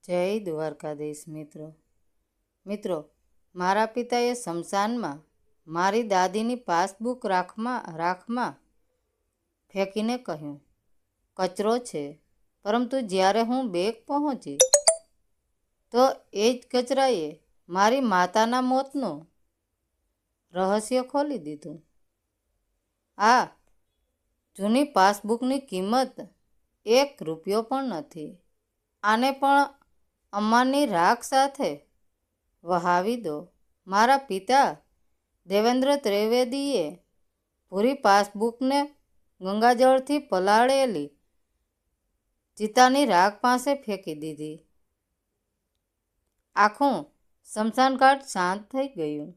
જય દ્વારકાધીશ. મિત્રો, મારા પિતાએ સ્મશાનમાં મારી દાદીની પાસબુક રાખમાં ફેંકીને કહ્યું, કચરો છે. પરંતુ જ્યારે હું બેગ પહોંચી તો એ જ કચરાએ મારી માતાના મોતનું રહસ્ય ખોલી દીધું. આ જૂની પાસબુકની કિંમત ₹1 પણ નથી. આને પણ અમ્માની રાખ સાથે વહાવી દો. મારા પિતા દેવેન્દ્ર ત્રિવેદીએ પૂરી પાસબુકને ગંગાજળથી પલાળેલી ચિતાની રાખ પાસે ફેંકી દીધી. આખું સ્મશાનઘાટ શાંત થઈ ગયું.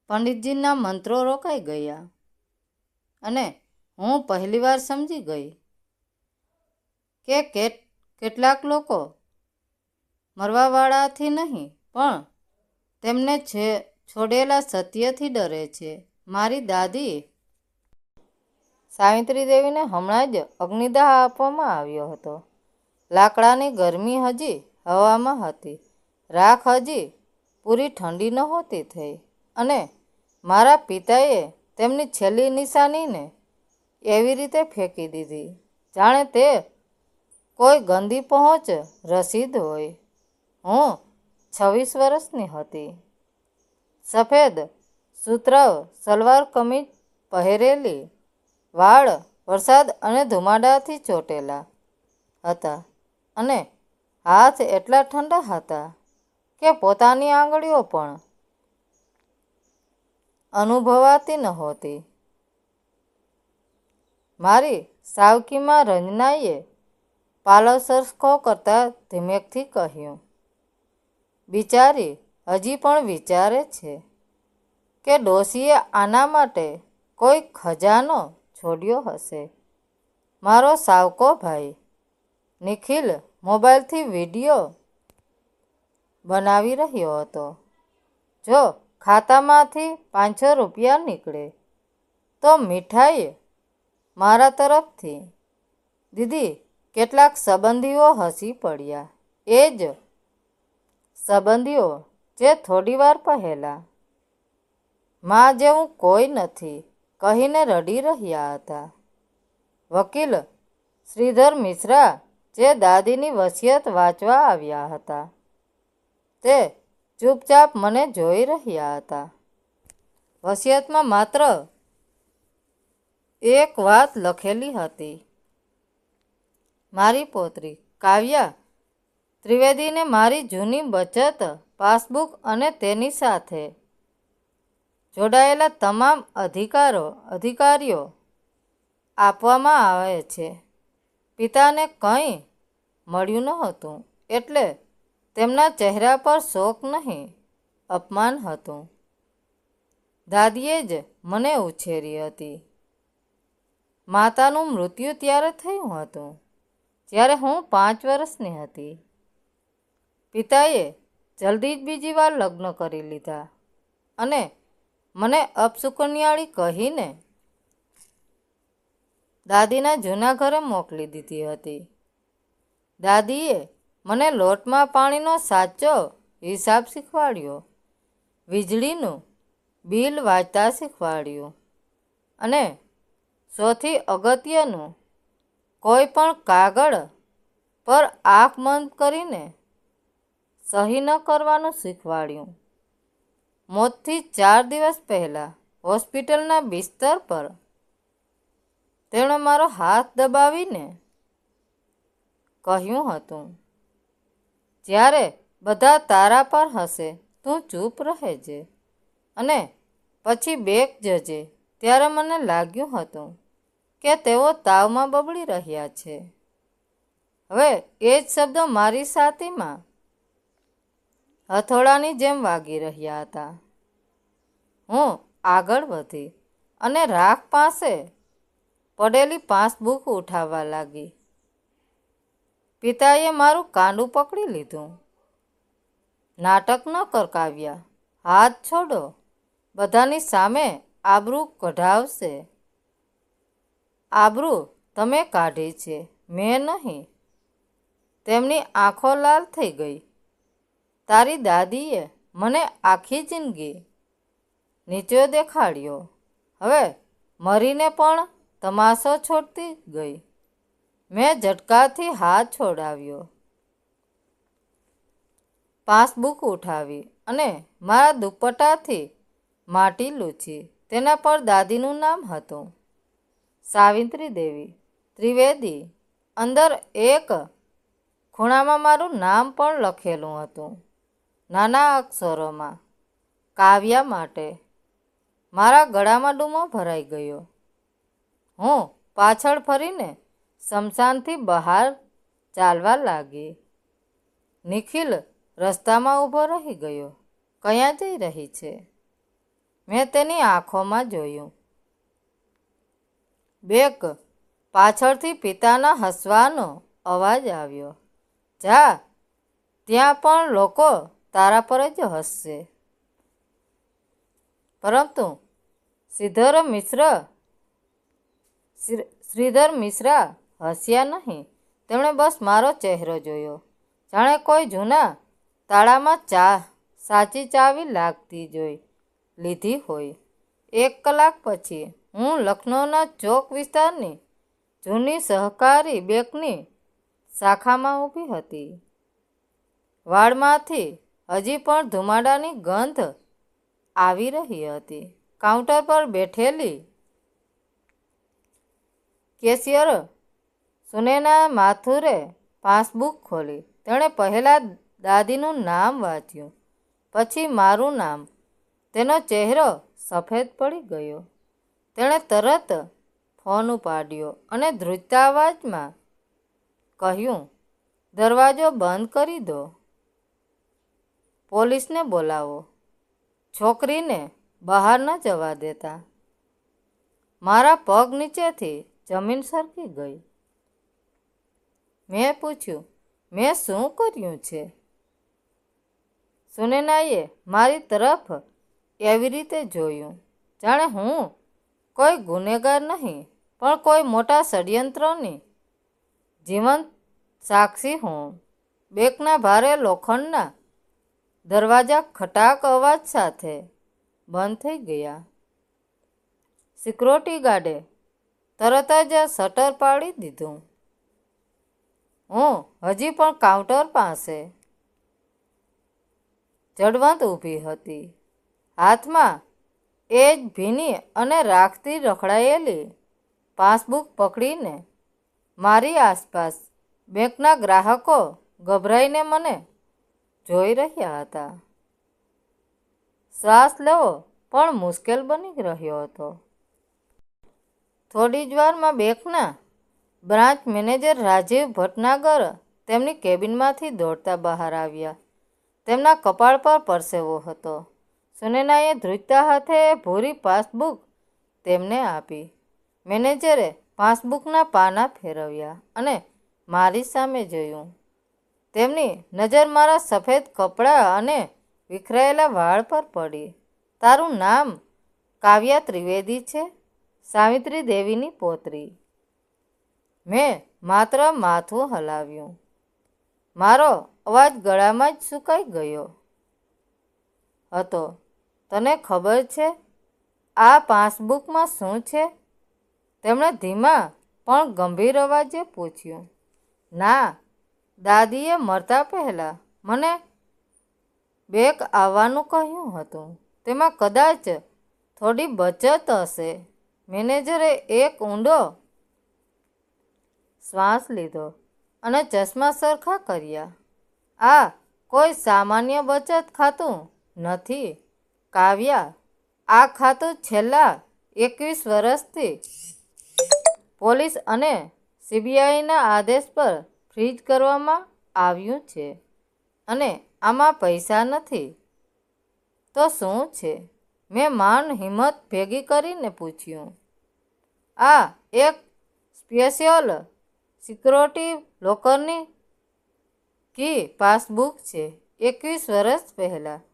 પંડિતજીના મંત્રો રોકાઈ ગયા અને હું પહેલીવાર સમજી ગઈ કે કેટલાક લોકો મરવાવાળાથી નહીં પણ તેમને છોડેલા સત્યથી ડરે છે. મારી દાદી સાવિત્રી દેવીને હમણાં જ અગ્નિદાહ આપવામાં આવ્યો હતો. લાકડાની ગરમી હજી હવામાં હતી. રાખ હજી પૂરી ઠંડી નહોતી થઈ અને મારા પિતાએ તેમની છેલ્લી નિશાનીને એવી રીતે ફેંકી દીધી જાણે તે કોઈ ગંદી પહોંચ રસીદ હોય. હું 26 વર્ષની હતી. સફેદ સુતરાઉ સલવાર કમીજ પહેરેલી, વાળ વરસાદ અને ધુમાડાથી ચોટેલા હતા અને હાથ એટલા ઠંડા હતા કે પોતાની આંગળીઓ પણ અનુભવાતી નહોતી. મારી સાવકીમાં રંજનાએ પાલવ સરખો કરતા ધીમેકથી કહ્યું, બિચારી હજી પણ વિચારે છે કે ડોશીએ આના માટે કોઈ ખજાનો છોડ્યો હશે. મારો સાવકો ભાઈ નિખિલ મોબાઈલથી વિડીયો બનાવી રહ્યો હતો. જો ખાતામાંથી ₹500 નીકળે તો મીઠાઈ મારા તરફથી. દીદી, કેટલાક સંબંધીઓ હસી પડ્યા. એ જ સંબંધીઓ જે થોડીવાર પહેલાં માં જેવું કોઈ નથી કહીને રડી રહ્યા હતા. વકીલ શ્રીધર મિશ્રા જે દાદીની વસિયત વાંચવા આવ્યા હતા તે ચૂપચાપ મને જોઈ રહ્યા હતા. વસિયતમાં માત્ર એક વાત લખેલી હતી. મારી પૌત્રી કાવ્યા ત્રિવેદીને મારી જૂની બચત પાસબુક અને તેની સાથે જોડાયેલા તમામ અધિકારીઓ આપવામાં આવે છે. પિતાને કંઈ મળ્યું નહોતું એટલે તેમના ચહેરા પર શોક નહીં, અપમાન હતું. દાદીએ જ મને ઉછેરી હતી. માતાનું મૃત્યુ ત્યારે થયું હતું જ્યારે હું 5 વર્ષની હતી. પિતાએ જલ્દી જ બીજી વાર લગ્ન કરી લીધા અને મને અપશુકનિયાળી કહીને દાદીના જૂના ઘરે મોકલી દીધી હતી. દાદીએ મને લોટમાં પાણીનો સાચો હિસાબ શીખવાડ્યો, વીજળીનું બિલ વાંચતા શીખવાડ્યું અને સૌથી અગત્યનું, કોઈ પણ કાગળ પર આંખ બંધ કરીને સહી ન કરવાનું શીખવાડ્યું. મોતથી 4 દિવસ પહેલાં હોસ્પિટલના બિસ્તર પર તેમણે મારો હાથ દબાવીને કહ્યું હતું, જ્યારે બધા તારા પર હશે તું ચૂપ રહેજે. અને પછી બેગ જજે. ત્યારે મને લાગ્યું હતું કે તેઓ તાવમાં બબડી રહ્યા છે. હવે એ જ શબ્દો મારી છાતીમાં હથોડાની જેમ વાગી રહ્યા હતા. હું આગળ વધી અને રાખ પાસે પડેલી પાસબુક ઉઠાવવા લાગી. પિતાએ મારું કાંડું પકડી લીધું. નાટક ન કર કાવ્યા, હાથ છોડો. બધાની સામે આબરૂ કઢાવશે. આબરૂ તમે કાઢી છે, મેં નહીં. તેમની આંખો લાલ થઈ ગઈ. તારી દાદીએ મને આખી જિંદગી નીચો દેખાડ્યો, હવે મરીને પણ તમાશો છોડતી ગઈ. મેં ઝટકાથી હાથ છોડાવ્યો, પાસબુક ઉઠાવી અને મારા દુપટ્ટાથી માટી લૂછી. તેના પર દાદીનું નામ હતું, સાવિત્રી દેવી ત્રિવેદી. અંદર એક ખૂણામાં મારું નામ પણ લખેલું હતું, નાના અક્ષરોમાં, કાવ્યા માટે. મારા ગળામાં ડૂમો ભરાઈ ગયો. હું પાછળ ફરીને સ્મશાનથી બહાર ચાલવા લાગી. નિખિલ રસ્તામાં ઊભો રહી ગયો. ક્યાં જઈ રહી છે? મેં તેની આંખોમાં જોયું. બેક પાછળથી પિતાના હસવાનો અવાજ આવ્યો, જા, ત્યાં પણ લોકો તારા પર જ હસશે. પરંતુ શ્રીધર મિશ્રા હસ્યા નહીં. તેમણે બસ મારો ચહેરો જોયો, જાણે કોઈ જૂના તાળામાં સાચી ચાવી લાગતી જોઈ લીધી હોય. 1 કલાક પછી હું લખનૌના ચોક વિસ્તારની જૂની સહકારી બેંકની શાખામાં ઊભી હતી. વાળમાંથી હજી પણ ધુમાડાની ગંધ આવી રહી હતી. કાઉન્ટર પર બેઠેલી કેશિયર સુનેના માથુરે પાસબુક ખોલી. તેણે પહેલાં દાદીનું નામ વાંચ્યું, પછી મારું નામ. તેનો ચહેરો સફેદ પડી ગયો. તેણે તરત ફોન ઉપાડ્યો અને ધ્રુજતા અવાજમાં કહ્યું, દરવાજો બંધ કરી દો, પોલીસને બોલાવો. છોકરીને બહાર ન જવા દેતા. મારા પગ નીચેથી જમીન સરકી ગઈ. મેં પૂછ્યું, મેં શું કર્યું છે? સુનૈનાએ મારી તરફ એવી રીતે જોયું, જાણે હું કોઈ ગુનેગાર નહીં, પણ કોઈ મોટા ષડયંત્રની જીવંત સાક્ષી હું. બેંકના ભારે લોખંડના દરવાજા ખટાક અવાજ સાથે બંધ થઈ ગયા. સિક્યોરિટી ગાર્ડે તરત જ શટર પાડી દીધું. હું હજી પણ કાઉન્ટર પાસે જડવંત ઊભી હતી, હાથમાં એ જ ભીની અને રાખથી રખડાયેલી પાસબુક પકડીને. મારી આસપાસ બેંકના ગ્રાહકો ગભરાઈને મને જોઈ રહ્યા હતા. શ્વાસ લેવો પણ મુશ્કેલ બની રહ્યો હતો. થોડી જ વારમાં બેંકના બ્રાન્ચ મેનેજર રાજીવ ભટનાગર તેમની કેબિનમાંથી દોડતા બહાર આવ્યા. તેમના કપાળ પર પરસેવો હતો. સુનૈનાએ ધ્રુજતા હાથે ભૂરી પાસબુક તેમને આપી. મેનેજરે પાસબુકના પાના ફેરવ્યા અને મારી સામે જોયું. તેમની નજર મારા સફેદ કપડાં અને વિખરાયેલા વાળ પર પડી. તારું નામ કાવ્યા ત્રિવેદી છે, સાવિત્રી દેવીની પૌત્રી. મેં માત્ર માથું હલાવ્યું. મારો અવાજ ગળામાં જ સુકાઈ ગયો હતો. તને ખબર છે આ પાસબુકમાં શું છે? તેમણે ધીમા પણ ગંભીર અવાજે પૂછ્યું. ના, દાદીએ મરતા પહેલાં મને બેંક આવવાનું કહ્યું હતું. તેમાં કદાચ થોડી બચત હશે. મેનેજરે એક ઊંડો શ્વાસ લીધો અને ચશ્મા સરખા કર્યા. આ કોઈ સામાન્ય બચત ખાતું નથી, કાવ્યા. આ ખાતું છેલ્લા 21 વર્ષથી પોલીસ અને સીબીઆઈના આદેશ પર ફ્રીઝ કરવામાં આવ્યું છે અને આમાં પૈસા નથી. તો શું છે? મેં માંડ હિંમત ભેગી કરીને પૂછ્યું. આ એક સ્પેશિયલ સિક્યોરિટી લોકરની કી પાસબુક છે. 21 વર્ષ પહેલાં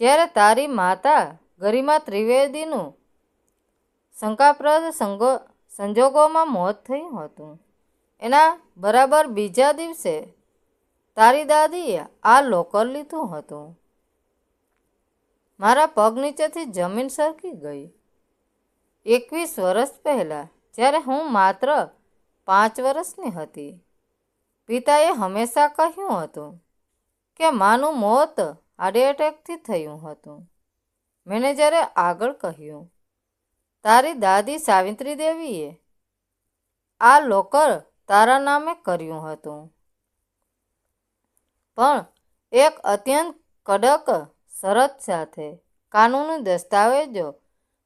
જ્યારે તારી માતા ગરિમા ત્રિવેદીનું શંકાસ્પદ સંજોગોમાં મોત થયું હતું, એના બરાબર બીજા દિવસે તારી દાદીએ આ લોકર લીધું હતું. મારા પગ નીચેથી જમીન સરકી ગઈ. 21 વર્ષ પહેલાં, જ્યારે હું માત્ર 5 વર્ષની હતી, પિતાએ હંમેશા કહ્યું હતું કે માનું મોત હાર્ટ એટેકથી થયું હતું. મેનેજરે આગળ કહ્યું, તારી દાદી સાવિત્રી દેવીએ આ લોકર તારા નામે કર્યું હતું, પણ એક અત્યંત કડક શરત સાથે. કાનૂની દસ્તાવેજો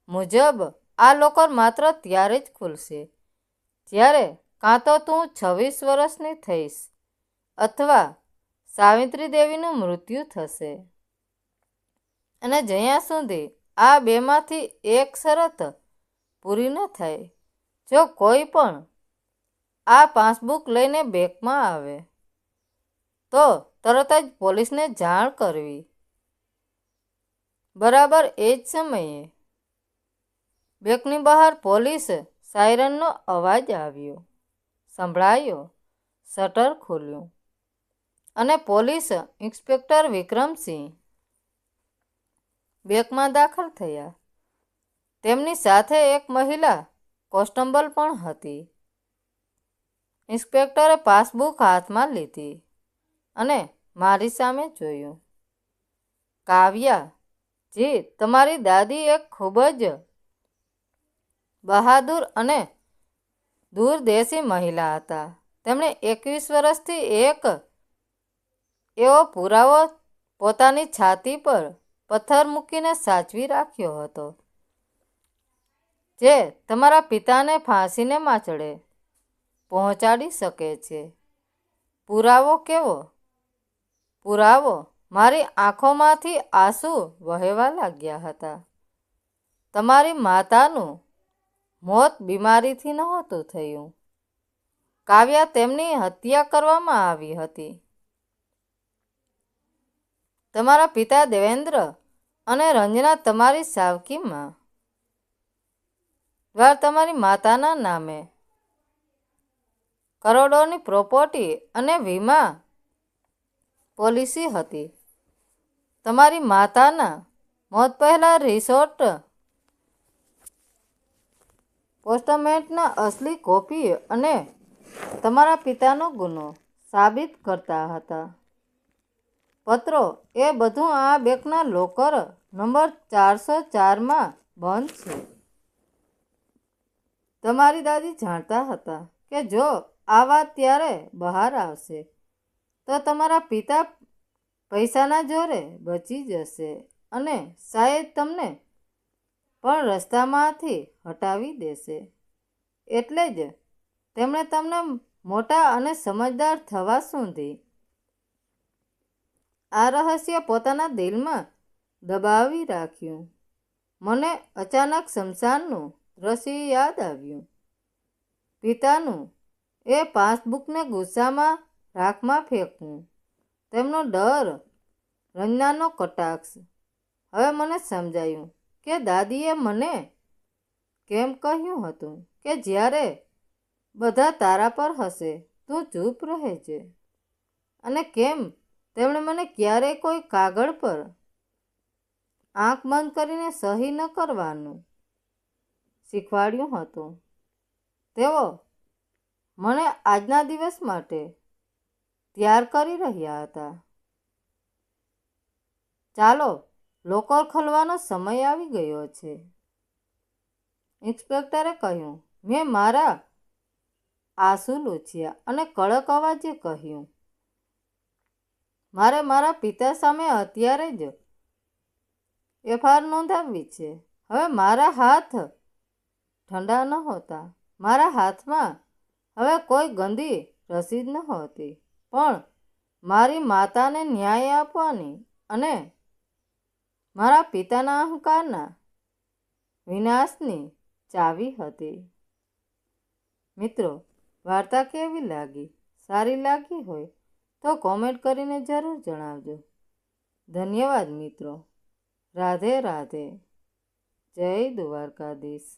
મુજબ આ લોકર માત્ર ત્યારે જ ખુલશે જ્યારે કાં તો તું 26 વર્ષની થઈશ અથવા સાવિત્રી દેવીનું મૃત્યુ થશે. અને જ્યાં સુધી આ બેમાંથી એક શરત પૂરી ન થાય, જો કોઈ પણ આ પાસબુક લઈને બેંકમાં આવે તો તરત જ પોલીસને જાણ કરવી. બરાબર એ જ સમયે બેંકની બહાર પોલીસ સાયરનનો અવાજ સંભળાયો. શટર ખુલ્યું અને પોલીસ ઇન્સ્પેક્ટર વિક્રમસિંહ બેંકમાં દાખલ થયા. તેમની સાથે એક મહિલા કોન્સ્ટેબલ પણ હતી. ઇન્સ્પેક્ટરે પાસબુક હાથમાં લીધી અને મારી સામે જોયું. કાવ્યા જી, તમારી દાદી એક ખૂબ જ બહાદુર અને દૂરદેશી મહિલા હતા. તેમણે 21 વર્ષથી એક એવો પુરાવો પોતાની છાતી પર પથ્થર મૂકીને સાચવી રાખ્યો હતો જે તમારા પિતાને ફાંસીને માંચડે પહોંચાડી શકે છે. પુરાવો કેવો? પુરાવો. મારી આંખોમાંથી આંસુ વહેવા લાગ્યા હતા. તમારી માતાનું મોત બીમારીથી નહોતું થયું, કાવ્યા, તેમની હત્યા કરવામાં આવી હતી. તમારા પિતા દેવેન્દ્ર અને રંજના તમારી સાવકીમાં તમારી માતાના નામે કરોડોની પ્રોપર્ટી અને વીમા પોલિસી હતી. તમારી માતાના મોત પહેલાં રિસોર્ટ પોસ્ટમેન્ટના અસલી કોપી અને તમારા પિતાનો ગુનો સાબિત કરતા હતા પત્રો. એ બધું આ બેંકના લોકર નંબર 404માં બંધ છે. તમારી દાદી જાણતા હતા કે જો આ વાત ત્યારે બહાર આવશે તો તમારા પિતા પૈસાના જોરે બચી જશે અને શાયદ તમને પણ રસ્તામાંથી હટાવી દેશે. એટલે જ તેમણે તમને મોટા અને સમજદાર થવા સુધી આ રહસ્ય પોતાના દિલમાં દબાવી રાખ્યું. મને અચાનક શમશાનનું રહસ્ય યાદ આવ્યું. પિતાનું એ પાસબુકને ગુસ્સામાં રાખમાં ફેંકવું, તેમનો ડર, રંજનાનો કટાક્ષ. હવે મને સમજાયું કે દાદીએ મને કેમ કહ્યું હતું કે જ્યારે બધા તારા પર હશે તું ચૂપ રહેજે, અને કેમ તેમણે મને ક્યારેય કોઈ કાગળ પર આંખ બંધ કરીને સહી ન કરવાનું શીખવાડ્યું હતું. તેઓ મને આજના દિવસ માટે તૈયાર કરી રહ્યા હતા. ચાલો, લોકર ખોલવાનો સમય આવી ગયો છે, ઇન્સ્પેક્ટરે કહ્યું. મેં મારા આંસુ લૂછ્યા અને કડક અવાજે કહ્યું, મારે મારા પિતા સામે અત્યારે જ એફઆઈઆર નોંધાવવી છે. હવે મારા હાથ ઠંડા નહોતા. મારા હાથમાં હવે કોઈ ગંદી રસીદ નહોતી, પણ મારી માતાને ન્યાય આપવાની અને મારા પિતાના અહંકારના વિનાશની ચાવી હતી. મિત્રો, વાર્તા કેવી લાગી? સારી લાગી હોય તો કોમેન્ટ કરીને જરૂર જણાવજો. ધન્યવાદ મિત્રો. રાધે રાધે. જય દ્વારકાધીશ.